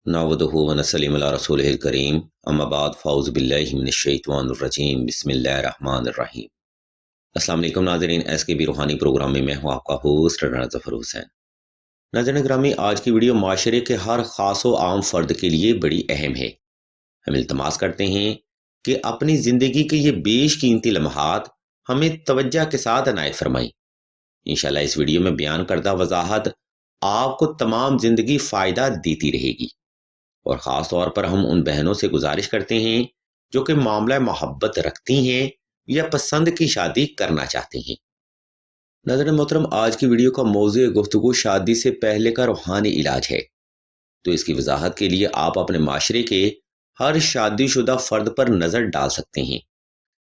नहमदुहु व नसल्लिमु अला रसूलिहिल करीम अम्मा बाद फ़ाऊज़ु बिल्लाहि मिनश्शैतानिर्रजीम बिस्मिल्लाहिर्रहमानिर्रहीम। अस्सलाम वालेकुम नाज़रीन, SKB रूहानी प्रोग्राम में मैं हूँ आपका होस्ट राना ज़फ़र हुसैन। नाज़रीन ग्रामी, आज की वीडियो माशरे के हर ख़ास व आम फ़र्द के लिए बड़ी अहम है। हम इल्तमास करते हैं कि अपनी ज़िंदगी के ये बेशकीमती लम्हात हमें तवज्जो के साथ अनायत फरमाएं। इंशाअल्लाह इस वीडियो में बयान करदा वजाहत आपको तमाम ज़िंदगी फ़ायदा देती रहेगी। और ख़ास तौर पर हम उन बहनों से गुजारिश करते हैं जो कि मामला मोहब्बत रखती हैं या पसंद की शादी करना चाहती हैं। नाज़रीन मोहतरम, आज की वीडियो का मौज़ू गुफ्तगू शादी से पहले का रूहानी इलाज है। तो इसकी वजाहत के लिए आप अपने माशरे के हर शादीशुदा फ़र्द पर नज़र डाल सकते हैं,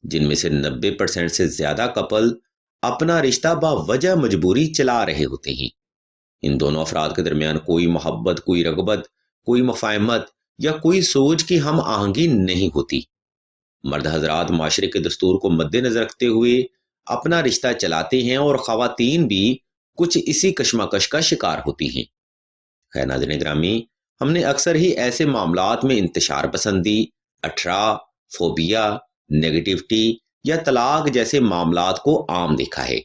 जिनमें से 90% से ज़्यादा कपल अपना रिश्ता बावजह मजबूरी चला रहे होते हैं। इन दोनों अफराद के दरमियान कोई मोहब्बत, कोई रगबत, कोई मफाहमत या कोई सोच की हम आहंगी नहीं होती। मर्द हजरात माशरे के दस्तूर को मद्देनजर रखते हुए अपना रिश्ता चलाते हैं और ख़वातीन भी कुछ इसी कशमकश का शिकार होती हैं। खैर नाज़रीन ग्रामी, हमने अक्सर ही ऐसे मामलात में इंतशार पसंदी, अठरा, फोबिया, नेगेटिविटी या तलाक जैसे मामलात को आम देखा है,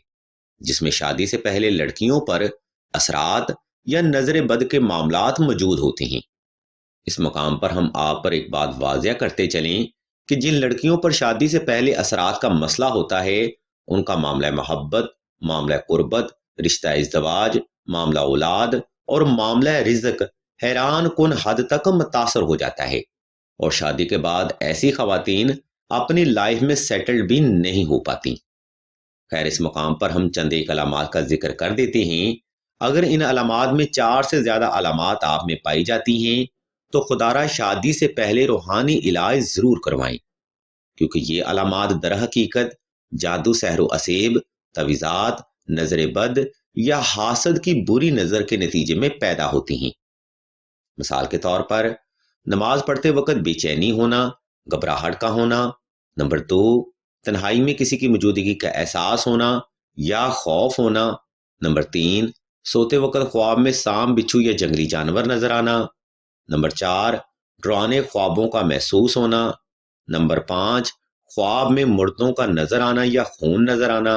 जिसमें शादी से पहले लड़कियों पर असरात या नजर बद के मामलात मौजूद होते हैं। इस मकाम पर हम आप पर एक बात वाज़िया करते चलें कि जिन लड़कियों पर शादी से पहले असरात का मसला होता है, उनका मामला मोहब्बत, मामला कुर्बत, रिश्ता इज़्दवाज, मामला औलाद और मामला रिज़्क हैरान कुन हद तक मुतासर हो जाता है और शादी के बाद ऐसी ख़वातीन अपनी लाइफ में सेटल्ड भी नहीं हो पाती। खैर इस मकाम पर हम चंद एक अलामात का जिक्र कर देते हैं। अगर इन अलामात में 4 से ज़्यादा अलामात आप में पाई जाती हैं तो खुदारा शादी से पहले रूहानी इलाज ज़रूर करवाएं, क्योंकि ये अलामात दर हकीकत जादू, सहरो असेब, तवीज़ात, नज़र बद या हासद की बुरी नज़र के नतीजे में पैदा होती हैं। मिसाल के तौर पर नमाज पढ़ते वक्त बेचैनी होना, घबराहट का होना। नंबर 2, तन्हाई में किसी की मौजूदगी का एहसास होना या खौफ होना। नंबर 3, सोते वक्त ख्वाब में सांप, बिच्छू या जंगली जानवर नजर आना। नंबर 4, डरावने ख्वाबों का महसूस होना। नंबर 5, ख्वाब में मुर्दों का नजर आना या खून नजर आना।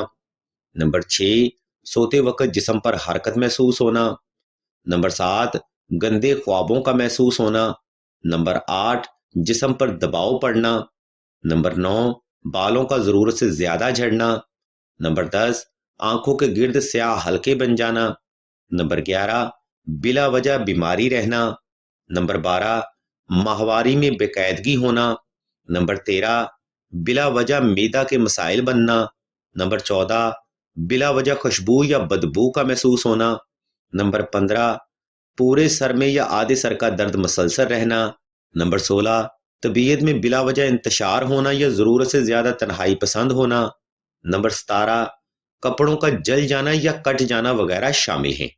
नंबर 6, सोते वक्त जिस्म पर हरकत महसूस होना। नंबर 7, गंदे ख्वाबों का महसूस होना। नंबर 8, जिस्म पर दबाव पड़ना। नंबर 9, बालों का जरूरत से ज्यादा झड़ना। नंबर 10, आंखों के गिर्द स्याह हल्के बन जाना। नंबर 11, बिला वजह बीमारी रहना। नंबर 12, माहवारी में बेकायदगी होना। नंबर 13, बिला वजह मैदा के मसाइल बनना। नंबर 14, बिला वजह खुशबू या बदबू का महसूस होना। नंबर 15, पूरे सर में या आधे सर का दर्द मसलसल रहना। नंबर 16, तबीयत में बिला वजह इंतशार होना या जरूरत से ज्यादा तन्हाई पसंद होना। नंबर 17, कपड़ों का जल जाना या कट जाना वगैरह शामिल हैं।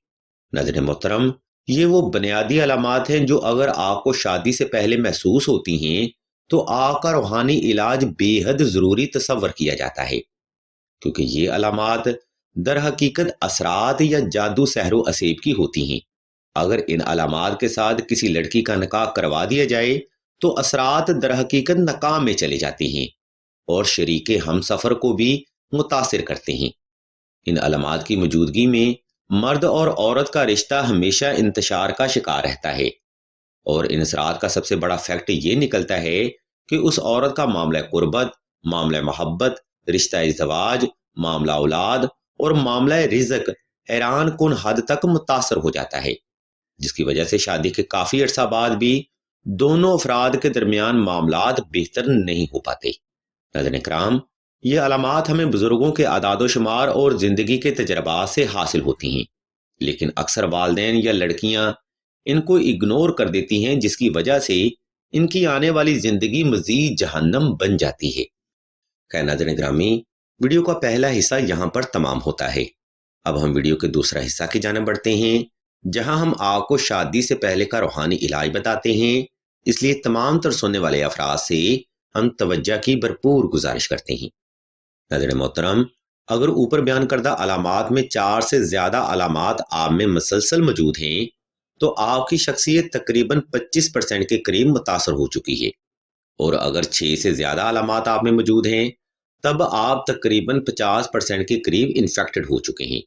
नाज़रीन मोहतरम, ये वो बुनियादी अलामात हैं जो अगर आपको शादी से पहले महसूस होती हैं तो आपका रूहानी इलाज बेहद ज़रूरी तसव्वुर किया जाता है, क्योंकि ये अलामात दर हकीकत असरात या जादू, सहरो असेब की होती हैं। अगर इन अलामात के साथ किसी लड़की का निकाह करवा दिया जाए तो असरात दर हकीकत नाकाम में चले जाते हैं और शरीके हम सफ़र को भी मुतासिर करते हैं। इन अलामात की मौजूदगी में मर्द और औरत का रिश्ता हमेशा इंतशार का शिकार रहता है और इन असरात का सबसे बड़ा फैक्ट ये निकलता है कि उस औरत का मामला कुर्बत, मामला मोहब्बत, रिश्ता इज़्दवाज, मामला औलाद और मामला रिज़्क हैरान कुन हद तक मुतासर हो जाता है, जिसकी वजह से शादी के काफ़ी अरसा बाद भी दोनों अफराद के दरमियान मामलात बेहतर नहीं हो पाते। नाज़रीन इकराम, ये अलामात हमें बुजुर्गों के आदाद शुमार और ज़िंदगी के तजर्बात से हासिल होती हैं, लेकिन अक्सर वालिदैन या लड़कियां इनको इग्नोर कर देती हैं, जिसकी वजह से इनकी आने वाली ज़िंदगी मज़ीद जहन्नम बन जाती है। खैर नाज़रीन ग्रामी, वीडियो का पहला हिस्सा यहाँ पर तमाम होता है। अब हम वीडियो के दूसरा हिस्सा की जाने बढ़ते हैं, जहाँ हम आपको शादी से पहले का रूहानी इलाज बताते हैं। इसलिए तमाम तर सुनने वाले अफराद से हम तवज्जो की भरपूर गुजारिश करते हैं। नाज़रीन मोहतरम, अगर ऊपर बयान करदा अलामात में 4 से ज़्यादा अलामात आप में मसलसल मौजूद हैं تو آپ کی شخصیت تقریباً 25% کے قریب متاثر ہو چکی ہے، اور اگر 6 سے زیادہ علامات آپ میں موجود ہیں تب آپ تقریباً 50% کے قریب انفیکٹڈ ہو چکے ہیں۔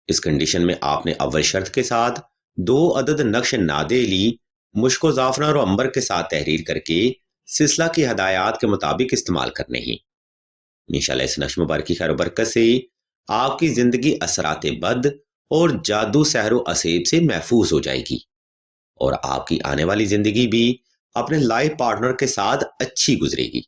اس کنڈیشن میں آپ نے اول شرط کے ساتھ 2 عدد نقش نادے لی مشک و زعفران اور عنبر کے ساتھ تحریر کر کے سلسلہ کی ہدایات کے مطابق استعمال کرنے ہیں۔ انشاءاللہ اس نقش مبارک کی خیر و برکت سے آپ کی زندگی اثرات بد اور جادو سحر و اسیب سے محفوظ ہو جائے گی، اور آپ کی آنے والی زندگی بھی اپنے لائف پارٹنر کے ساتھ اچھی گزرے گی۔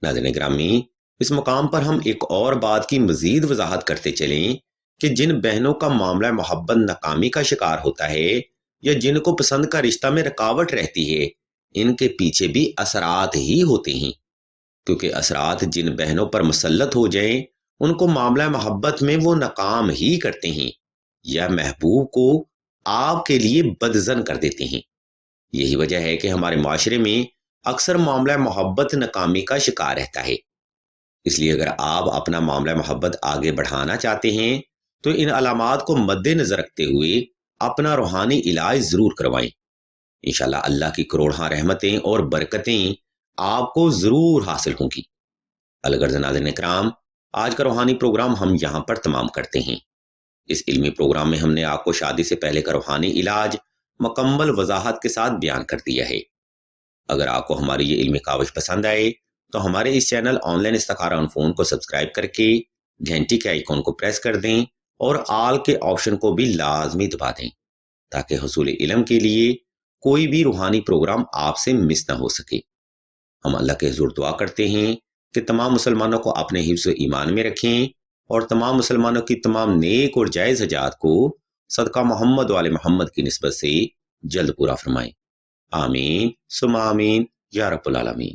ناظرین گرامی، اس مقام پر ہم ایک اور بات کی مزید وضاحت کرتے چلیں کہ جن بہنوں کا معاملہ محبت ناکامی کا شکار ہوتا ہے یا جن کو پسند کا رشتہ میں رکاوٹ رہتی ہے، ان کے پیچھے بھی اثرات ہی ہوتے ہیں، کیونکہ اثرات جن بہنوں پر مسلط ہو جائیں ان کو معاملہ محبت میں وہ ناکام ہی کرتے ہیں یا محبوب کو آپ کے لیے بدظن کر دیتے ہیں۔ یہی وجہ ہے کہ ہمارے معاشرے میں اکثر معاملہ محبت ناکامی کا شکار رہتا ہے۔ اس لیے اگر آپ اپنا معاملہ محبت آگے بڑھانا چاہتے ہیں تو ان علامات کو مد نظر رکھتے ہوئے اپنا روحانی علاج ضرور کروائیں۔ انشاءاللہ اللہ کی کروڑہا رحمتیں اور برکتیں آپ کو ضرور حاصل ہوں گی۔ الغرض ناظرین کرام، آج کا روحانی پروگرام ہم یہاں پر تمام کرتے ہیں۔ اس علمی پروگرام میں ہم نے آپ کو شادی سے پہلے کا روحانی علاج مکمل وضاحت کے ساتھ بیان کر دیا ہے۔ اگر آپ کو ہماری یہ علمی کاوش پسند آئے تو ہمارے اس چینل آن لائن استخارہ آن فون کو سبسکرائب کر کے گھنٹی کے آئیکن کو پریس کر دیں اور آل کے آپشن کو بھی لازمی دبا دیں، تاکہ حصول علم کے لیے کوئی بھی روحانی پروگرام آپ سے مس نہ ہو سکے۔ ہم اللہ کے حضور دعا کرتے ہیں کہ تمام مسلمانوں کو اپنے حفظ و ایمان میں رکھیں اور تمام مسلمانوں کی تمام نیک اور جائز حاجات کو صدقہ محمد و آل محمد کی نسبت سے جلد پورا فرمائیں۔ آمین ثم آمین یا رب العالمین۔